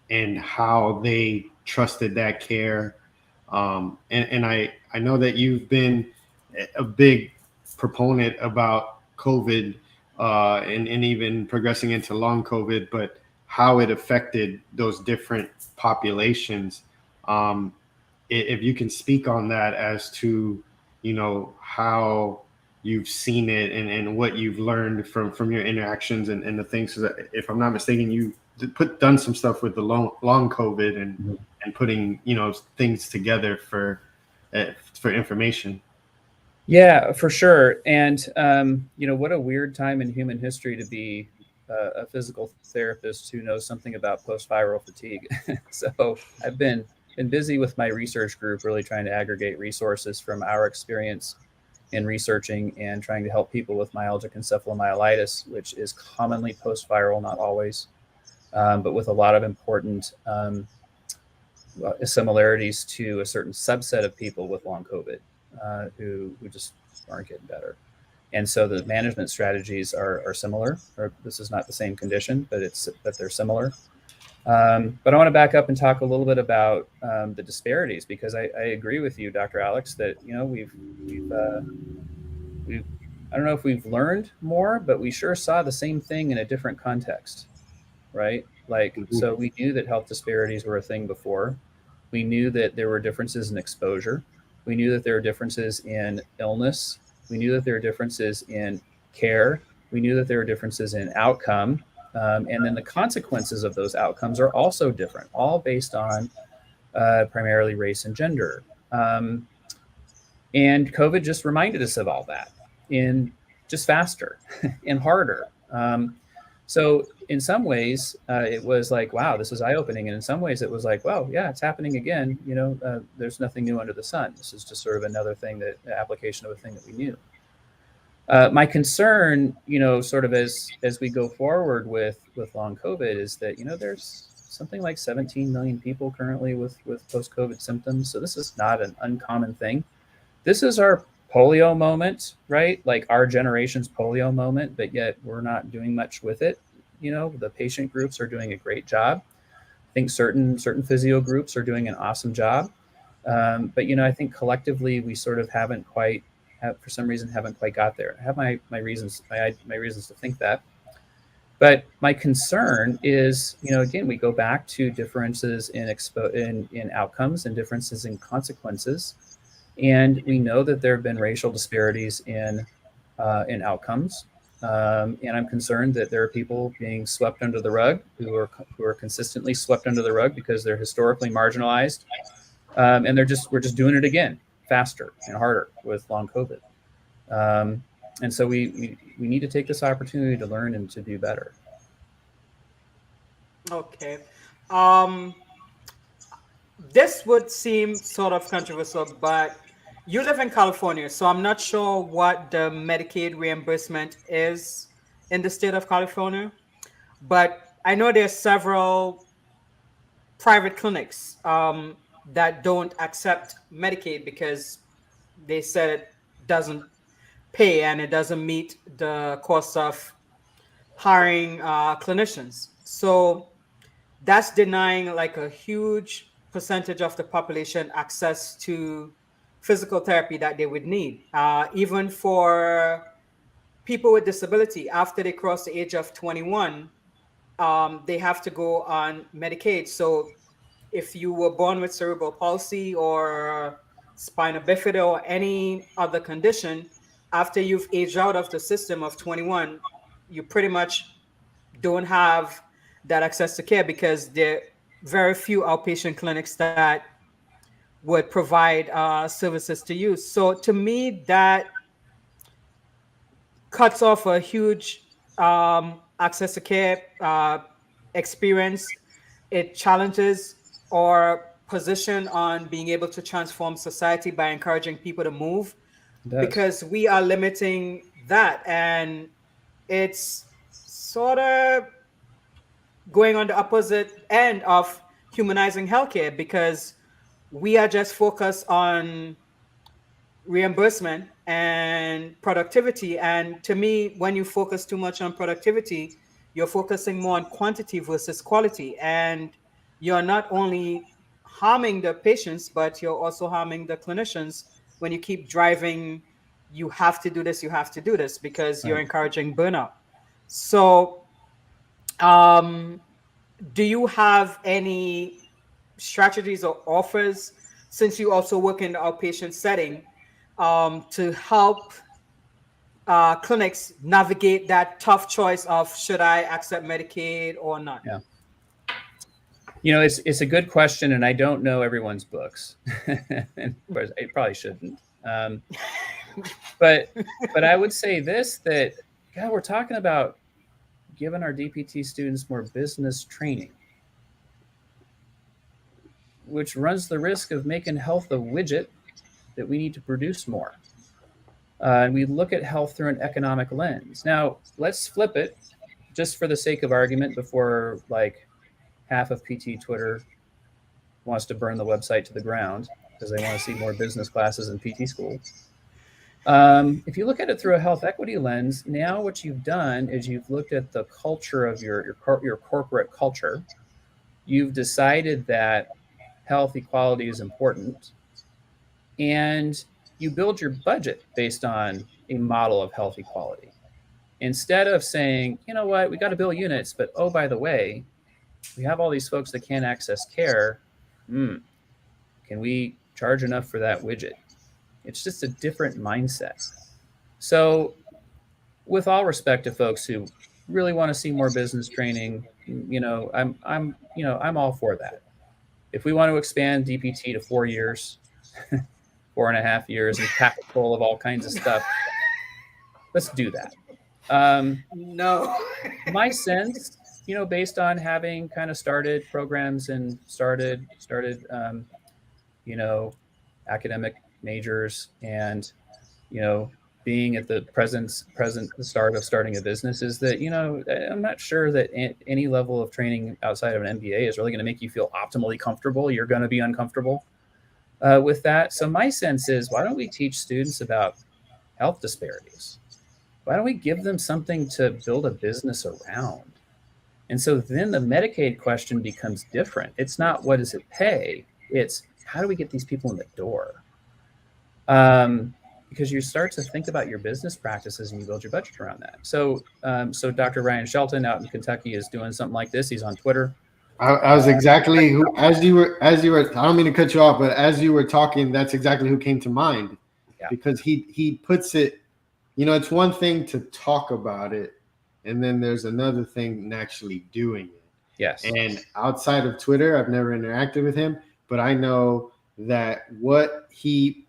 and how they trusted that care. And I know that you've been a big proponent about COVID and even progressing into long COVID, but how it affected those different populations. If you can speak on that as to, how you've seen it and what you've learned from your interactions and the things. So that, if I'm not mistaken, you done some stuff with the long COVID and putting, things together for information. Yeah, for sure. And, what a weird time in human history to be a physical therapist who knows something about post-viral fatigue. So I've been busy with my research group, really trying to aggregate resources from our experience in researching and trying to help people with myalgic encephalomyelitis, which is commonly post-viral, not always, but with a lot of important similarities to a certain subset of people with long COVID. Who just aren't getting better. And so the management strategies are similar, or this is not the same condition, but they're similar. But I want to back up and talk a little bit about the disparities, because I agree with you, Dr. Alex, that we've I don't know if we've learned more, but we sure saw the same thing in a different context, right? So we knew that health disparities were a thing before. We knew that there were differences in exposure. We knew that there were differences in illness. We knew that there were differences in care. We knew that there were differences in outcome. And then the consequences of those outcomes are also different, all based on primarily race and gender. And COVID just reminded us of all that in just faster and harder. So in some ways, it was like, wow, this is eye-opening. And in some ways, it was like, well, yeah, it's happening again. There's nothing new under the sun. This is just sort of another thing, application of a thing that we knew. My concern, sort of as we go forward with long COVID, is that, there's something like 17 million people currently with post-COVID symptoms. So this is not an uncommon thing. This is our polio moment, right? Like our generation's polio moment, but yet we're not doing much with it. The patient groups are doing a great job. I think certain physio groups are doing an awesome job. But, I think collectively we sort of for some reason, haven't quite got there. I have my reasons to think that. But my concern is, again, we go back to differences in outcomes and differences in consequences. And we know that there have been racial disparities in outcomes. And I'm concerned that there are people being swept under the rug who are consistently swept under the rug because they're historically marginalized. And we're just doing it again, faster and harder with long COVID. And so we need to take this opportunity to learn and to do better. Okay. This would seem sort of controversial, but you live in California, so I'm not sure what the Medicaid reimbursement is in the state of California, but I know there's several private clinics that don't accept Medicaid because they said it doesn't pay and it doesn't meet the cost of hiring clinicians. So that's denying like a huge percentage of the population access to physical therapy that they would need. Even for people with disability, after they cross the age of 21, they have to go on Medicaid. So if you were born with cerebral palsy or spina bifida or any other condition, after you've aged out of the system of 21, you pretty much don't have that access to care because there are very few outpatient clinics that would provide services to you. So to me, that cuts off a huge access to care experience. It challenges our position on being able to transform society by encouraging people to move. because we are limiting that, and it's sort of going on the opposite end of humanizing healthcare, because we are just focused on reimbursement and productivity. And to me, when you focus too much on productivity, you're focusing more on quantity versus quality. And you're not only harming the patients, but you're also harming the clinicians when you keep driving, you have to do this, you have to do this, because you're encouraging burnout. So, do you have any strategies or offers, since you also work in the outpatient setting, to help clinics navigate that tough choice of should I accept Medicaid or not? Yeah. You know, it's a good question, and I don't know everyone's books. And I probably shouldn't. But I would say this, that, God, we're talking about giving our DPT students more business training, which runs the risk of making health a widget that we need to produce more. And we look at health through an economic lens. Now, let's flip it, just for the sake of argument, before like half of PT Twitter wants to burn the website to the ground because they want to see more business classes in PT school. If you look at it through a health equity lens, now what you've done is you've looked at the culture of your corporate culture. You've decided that health equality is important, and you build your budget based on a model of health equality. Instead of saying, you know what, we got to build units, but oh, by the way, we have all these folks that can't access care. Can we charge enough for that widget? It's just a different mindset. So with all respect to folks who really want to see more business training, I'm all for that. If we want to expand DPT to 4 years, 4.5 years, and pack it full of all kinds of stuff, let's do that. No. My sense, based on having kind of started programs and started academic majors, and being at the present start of starting a business, is that I'm not sure that any level of training outside of an MBA is really going to make you feel optimally comfortable. You're going to be uncomfortable with that. So my sense is, why don't we teach students about health disparities? Why don't we give them something to build a business around? And so then the Medicaid question becomes different. It's not what does it pay? It's how do we get these people in the door? Because you start to think about your business practices and you build your budget around that. So Dr. Ryan Shelton out in Kentucky is doing something like this. He's on Twitter. I was exactly who, as you were, I don't mean to cut you off, but as you were talking, that's exactly who came to mind. Yeah. Because he puts it, it's one thing to talk about it, and then there's another thing in actually doing it. Yes. And outside of Twitter, I've never interacted with him, but I know that what he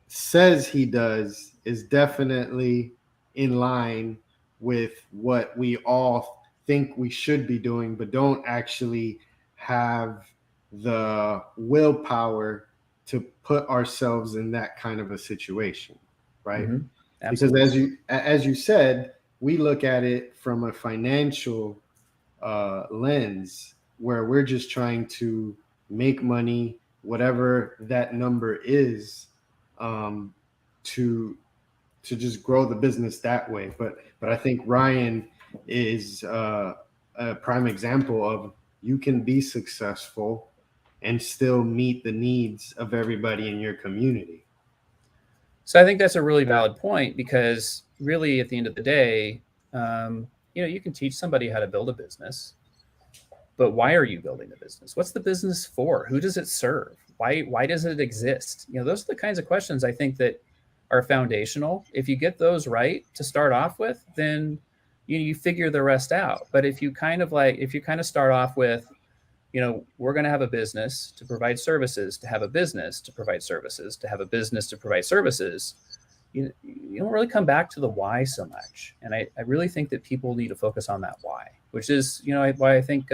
says he does is definitely in line with what we all think we should be doing, but don't actually have the willpower to put ourselves in that kind of a situation, right? Mm-hmm. Because as you said, we look at it from a financial lens where we're just trying to make money, whatever that number is, to just grow the business that way. But I think Ryan is a prime example of you can be successful and still meet the needs of everybody in your community. So I think that's a really valid point, because really at the end of the day, you can teach somebody how to build a business, but why are you building the business? What's the business for? Who does it serve? Why does it exist? Those are the kinds of questions I think that are foundational. If you get those right to start off with, then you figure the rest out. But if you kind of start off with, we're going to have a business to provide services, to have a business to provide services, to have a business to provide services, you don't really come back to the why so much. And I really think that people need to focus on that why, which is, why I think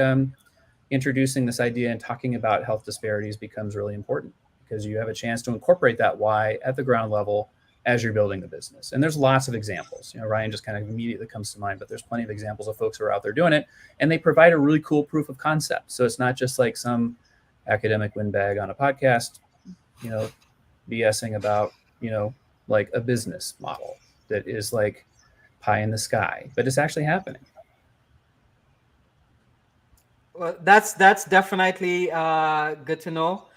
introducing this idea and talking about health disparities becomes really important, because you have a chance to incorporate that why at the ground level as you're building the business. And there's lots of examples. Ryan just kind of immediately comes to mind, but there's plenty of examples of folks who are out there doing it, and they provide a really cool proof of concept. So it's not just like some academic windbag on a podcast, BSing about, like a business model that is like pie in the sky, but it's actually happening. Well, that's definitely good to know.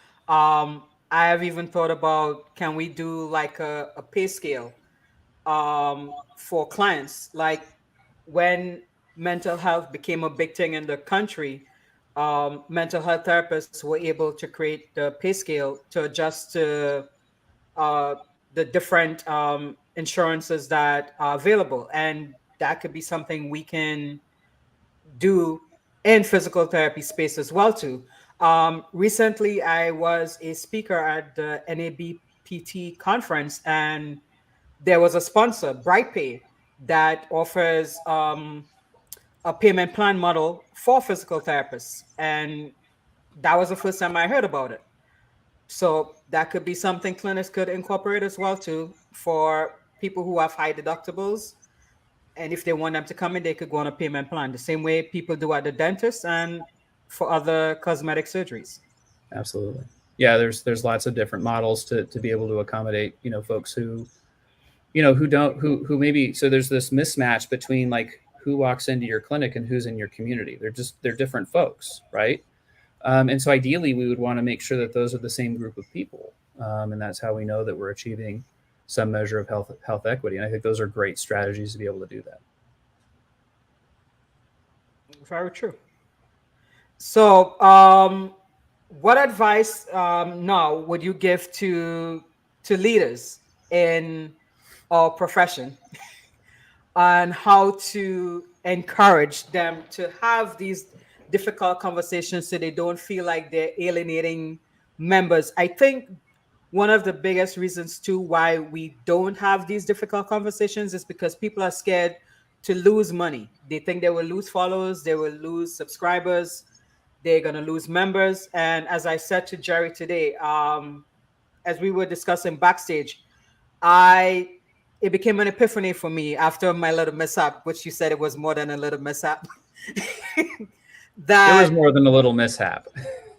I have even thought about, can we do like a pay scale for clients? Like when mental health became a big thing in the country, mental health therapists were able to create the pay scale to adjust to uh, the different insurances that are available. And that could be something we can do in physical therapy space as well too. Recently, I was a speaker at the NABPT conference, and there was a sponsor, BrightPay, that offers a payment plan model for physical therapists, and that was the first time I heard about it. So that could be something clinics could incorporate as well too for people who have high deductibles. And if they want them to come in, they could go on a payment plan, the same way people do at the dentist and for other cosmetic surgeries. Absolutely. Yeah, there's lots of different models to be able to accommodate, folks who, who maybe, so there's this mismatch between like who walks into your clinic and who's in your community. They're different folks, right? And so ideally we would want to make sure that those are the same group of people. And that's how we know that we're achieving some measure of health equity. And I think those are great strategies to be able to do that. Very true. So, what advice now would you give to leaders in our profession on how to encourage them to have these difficult conversations so they don't feel like they're alienating members? I think one of the biggest reasons too why we don't have these difficult conversations is because people are scared to lose money. They think they will lose followers, they will lose subscribers, they're going to lose members. And as I said to Jerry today, as we were discussing backstage, it became an epiphany for me after my little mishap, which you said it was more than a little mishap. It was more than a little mishap.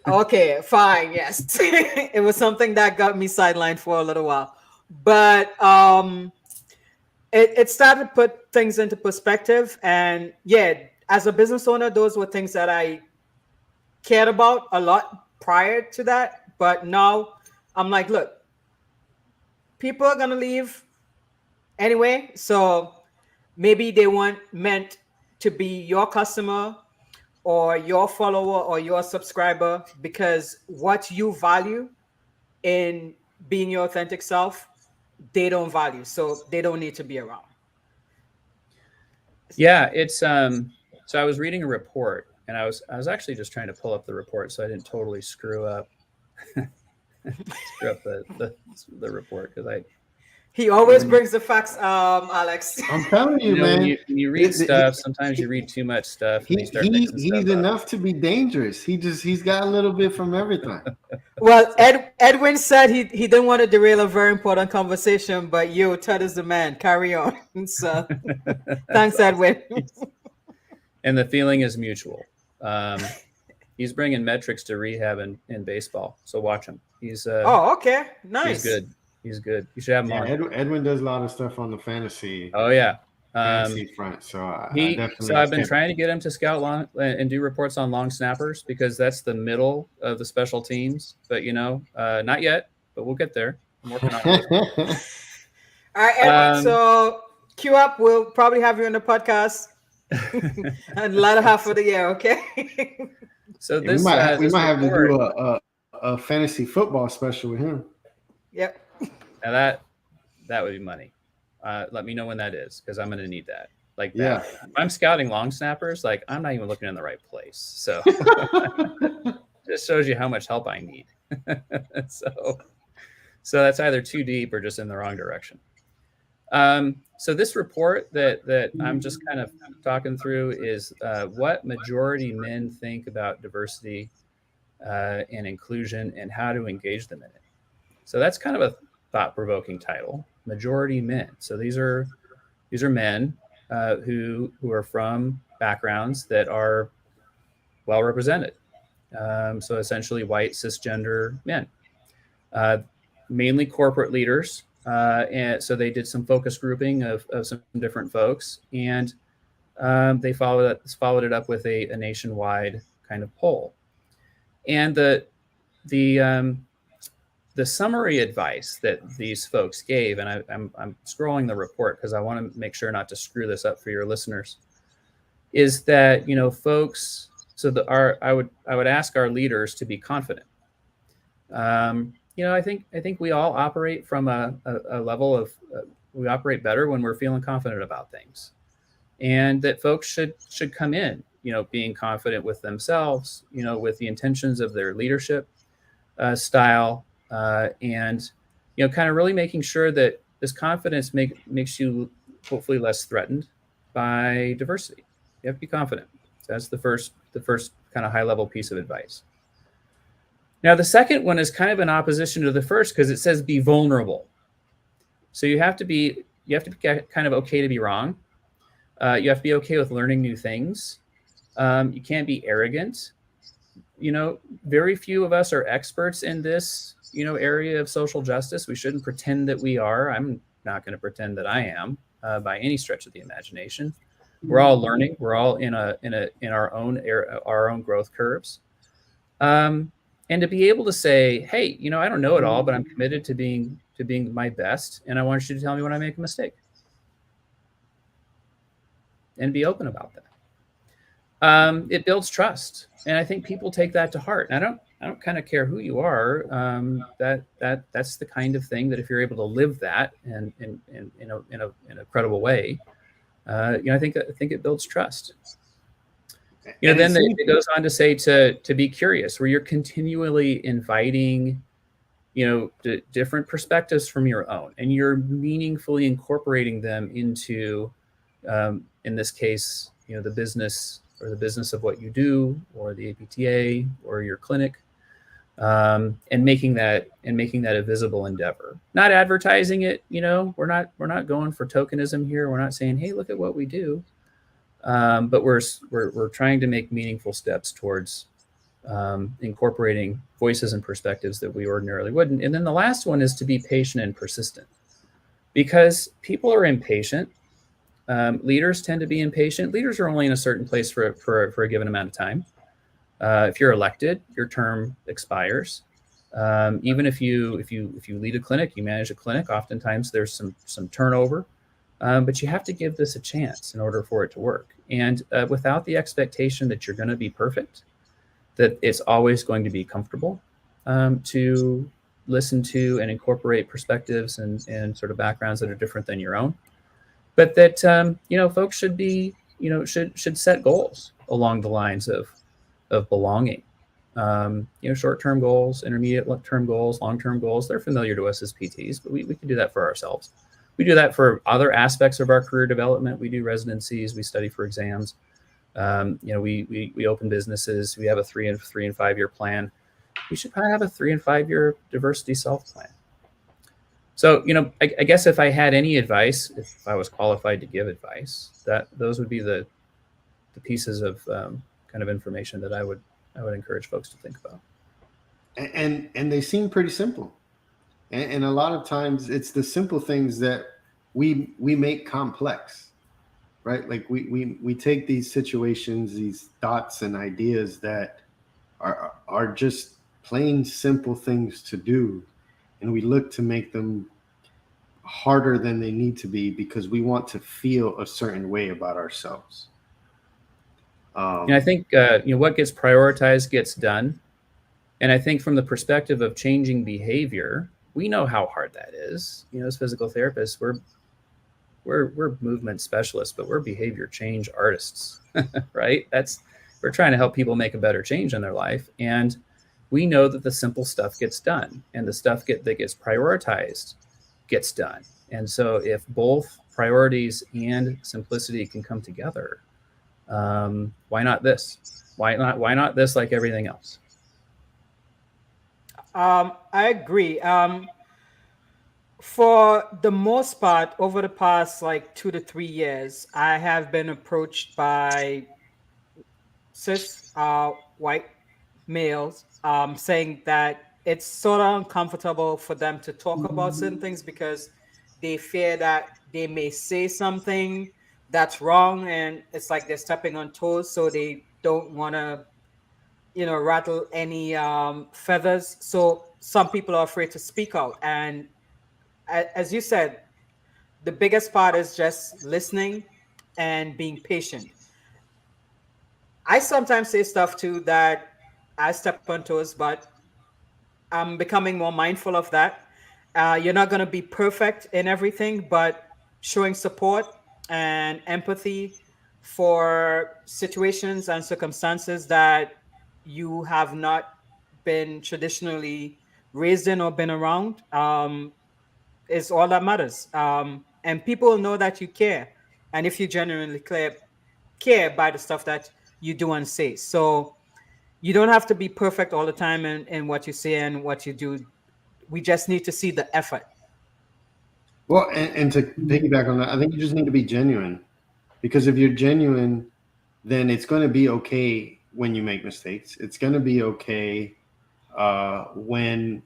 Okay, fine. Yes. It was something that got me sidelined for a little while, but it started to put things into perspective. And yeah, as a business owner, those were things that I cared about a lot prior to that. But now I'm like, look, people are going to leave anyway. So maybe they weren't meant to be your customer or your follower or your subscriber, because what you value in being your authentic self, they don't value. So they don't need to be around. Yeah, it's so I was reading a report, and I was actually just trying to pull up the report so I didn't totally screw up the report, because he always brings the facts, Alex. I'm telling you, man. When you read stuff, sometimes you read too much stuff. He's enough to be dangerous. He's got a little bit from everything. Well, Edwin said he didn't want to derail a very important conversation, but Todd is the man. Carry on. So thanks, Edwin. And the feeling is mutual. He's bringing metrics to rehab in baseball, so watch him. He's okay, nice. He's good. You should have him on. Edwin does a lot of stuff on the fantasy. Oh yeah, fantasy front. So I've been trying to get him to scout long and do reports on long snappers, because that's the middle of the special teams. But not yet, but we'll get there. I'm working on it. All right, Edwin, so queue up. We'll probably have you on the podcast in the latter half of the year. Okay. So we might have to do a fantasy football special with him. Yep. Now that would be money. Let me know when that is, because I'm going to need that. Like, yeah, if I'm scouting long snappers, like I'm not even looking in the right place. So just shows you how much help I need. So that's either too deep or just in the wrong direction. So this report that I'm just kind of talking through is what majority men think about diversity and inclusion, and how to engage them in it. So that's kind of a thought-provoking title. majority men. So these are men who are from backgrounds that are well represented. So essentially white cisgender men, mainly corporate leaders. And so they did some focus grouping of some different folks, and they followed it up with a nationwide kind of poll. And the summary advice that these folks gave, and I'm scrolling the report because I want to make sure not to screw this up for your listeners, is that, folks. So I would ask our leaders to be confident. I think we all operate from a level of we operate better when we're feeling confident about things, and that folks should come in, being confident with themselves, with the intentions of their leadership style, and kind of really making sure that this confidence makes you hopefully less threatened by diversity. You have to be confident. So that's the first kind of high level piece of advice. Now, the second one is kind of in opposition to the first because it says be vulnerable. So you have to be kind of okay to be wrong. You have to be okay with learning new things. You can't be arrogant. Very few of us are experts in this, area of social justice. We shouldn't pretend that we are. I'm not going to pretend that I am by any stretch of the imagination. We're all learning. We're all in our own growth curves. And to be able to say, hey, I don't know it all, but I'm committed to being my best, and I want you to tell me when I make a mistake, and be open about that. It builds trust, and I think people take that to heart. And I don't kind of care who you are. That's the kind of thing that if you're able to live that and in a credible way, I think it builds trust. Then it goes on to say to be curious, where you're continually inviting, different perspectives from your own, and you're meaningfully incorporating them into, in this case, the business of what you do, or the APTA, or your clinic, and making that a visible endeavor. Not advertising it. We're not going for tokenism here. We're not saying, hey, look at what we do. But we're trying to make meaningful steps towards incorporating voices and perspectives that we ordinarily wouldn't. And then the last one is to be patient and persistent, because people are impatient. Leaders tend to be impatient. Leaders are only in a certain place for a given amount of time. If you're elected, your term expires. Even if you lead a clinic, you manage a clinic, oftentimes there's some turnover. But you have to give this a chance in order for it to work. And without the expectation that you're going to be perfect, that it's always going to be comfortable to listen to and incorporate perspectives and sort of backgrounds that are different than your own. But that, folks should be, should set goals along the lines of belonging. Short-term goals, intermediate-term goals, long-term goals, they're familiar to us as PTs, but we can do that for ourselves. We do that for other aspects of our career development. We do residencies. We study for exams. We open businesses. We have a 3 and 5 year plan. We should probably have a 3 and 5 year diversity self plan. So, I guess if I had any advice, if I was qualified to give advice, those would be the pieces of kind of information that I would encourage folks to think about. And they seem pretty simple. And a lot of times it's the simple things that we make complex, right? Like we take these situations, these thoughts and ideas that are just plain simple things to do, and we look to make them harder than they need to be because we want to feel a certain way about ourselves. I think what gets prioritized gets done. And I think from the perspective of changing behavior, we know how hard that is. As physical therapists, we're movement specialists, but we're behavior change artists, right? We're trying to help people make a better change in their life. And we know that the simple stuff gets done, and the stuff that gets prioritized gets done. And so if both priorities and simplicity can come together, why not this? Why not this like everything else? I agree. For the most part, over the past like 2 to 3 years, I have been approached by cis white males saying that it's sort of uncomfortable for them to talk about certain things because they fear that they may say something that's wrong, and it's like they're stepping on toes, so they don't want to, rattle any feathers. So some people are afraid to speak out, and as you said, the biggest part is just listening and being patient. I sometimes say stuff too that I step on toes, but I'm becoming more mindful of that. You're not going to be perfect in everything, but showing support and empathy for situations and circumstances that you have not been traditionally raised in or been around is all that matters. And people know that you care. And if you genuinely care by the stuff that you do and say. So you don't have to be perfect all the time in what you say and what you do. We just need to see the effort. Well, and to piggyback on that, I think you just need to be genuine, because if you're genuine, then it's going to be okay when you make mistakes. It's going to be okay when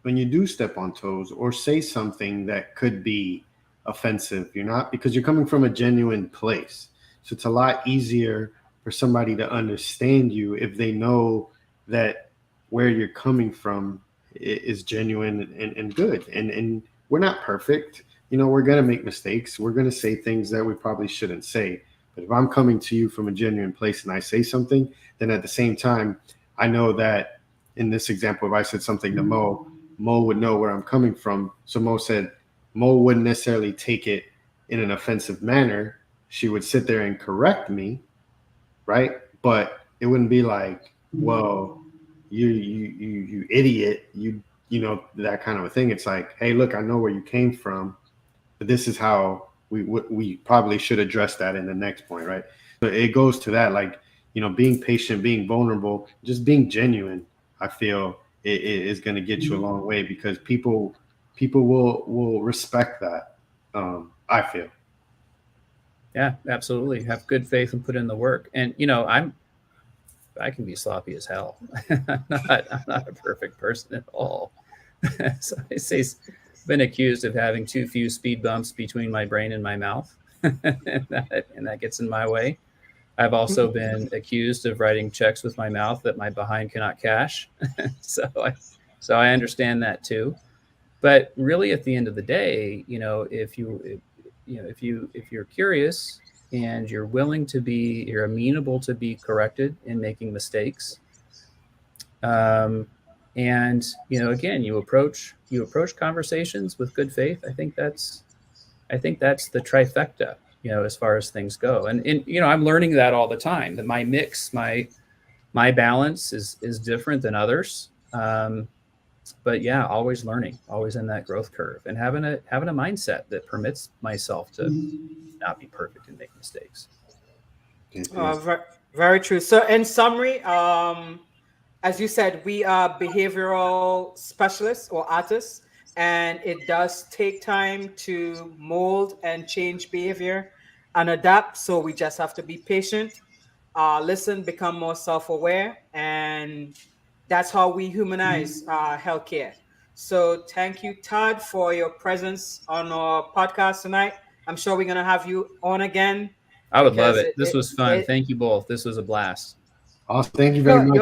you do step on toes or say something that could be offensive. You're not, because you're coming from a genuine place. So it's a lot easier for somebody to understand you if they know that where you're coming from is genuine and good. And we're not perfect. We're going to make mistakes. We're going to say things that we probably shouldn't say. But if I'm coming to you from a genuine place and I say something, then at the same time, I know that in this example, if I said something to Mo would know where I'm coming from. So Mo wouldn't necessarily take it in an offensive manner. She would sit there and correct me, right? But it wouldn't be like, "Whoa, you idiot," that kind of a thing. It's like, "Hey, look, I know where you came from, but this is how we probably should address that in the next point," right? So it goes to that, like, being patient, being vulnerable, just being genuine. I feel it is going to get you a long way, because people will respect that. I feel. Yeah, absolutely. Have good faith and put in the work. And I can be sloppy as hell. I'm not a perfect person at all. So I say, been accused of having too few speed bumps between my brain and my mouth, and that gets in my way. I've also been accused of writing checks with my mouth that my behind cannot cash. so I understand that too. But really, at the end of the day, if you're curious and you're amenable to be corrected in making mistakes, and again, you approach conversations with good faith. I think that's the trifecta, as far as things go. And I'm learning that all the time, that my mix, my balance is different than others. But yeah, always learning, always in that growth curve, and having a mindset that permits myself to not be perfect and make mistakes. Very true. So in summary, as you said, we are behavioral specialists or artists, and it does take time to mold and change behavior and adapt. So we just have to be patient, listen, become more self-aware, and that's how we humanize healthcare. So thank you, Todd, for your presence on our podcast tonight. I'm sure we're going to have you on again. I would love it. This was fun. Thank you both. This was a blast. Awesome. Thank you very much.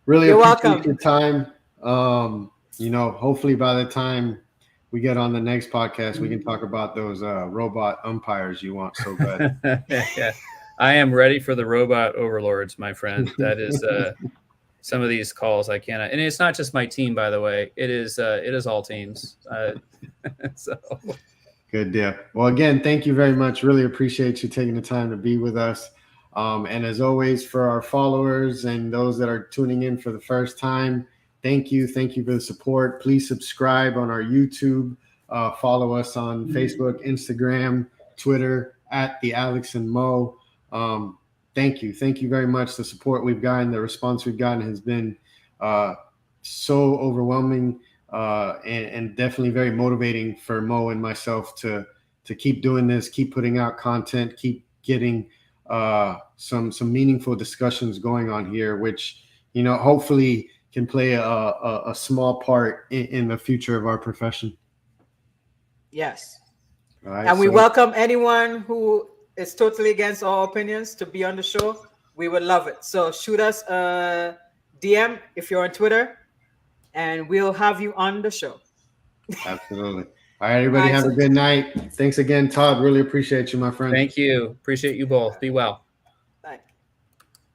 Really you're appreciate welcome. your time. Hopefully by the time we get on the next podcast, we can talk about those robot umpires you want so bad. Yeah. I am ready for the robot overlords, my friend. That is some of these calls I cannot. And it's not just my team, by the way. It is all teams. So good deal. Well, again, thank you very much. Really appreciate you taking the time to be with us. And as always, for our followers and those that are tuning in for the first time, thank you. Thank you for the support. Please subscribe on our YouTube. Follow us on Facebook, Instagram, Twitter, at the AlexAndMo. Thank you. Thank you very much. The support we've gotten, the response we've gotten has been so overwhelming. and definitely very motivating for Mo and myself to keep doing this, keep putting out content, keep getting some meaningful discussions going on here, which, you know, hopefully can play a small part in the future of our profession. Yes. All right, And we welcome anyone who is totally against our opinions to be on the show. We would love it. So shoot us a DM if you're on Twitter, and we'll have you on the show. Absolutely. All right, everybody, have a good night. Thanks again, Todd. Really appreciate you, my friend. Thank you. Appreciate you both. Be well.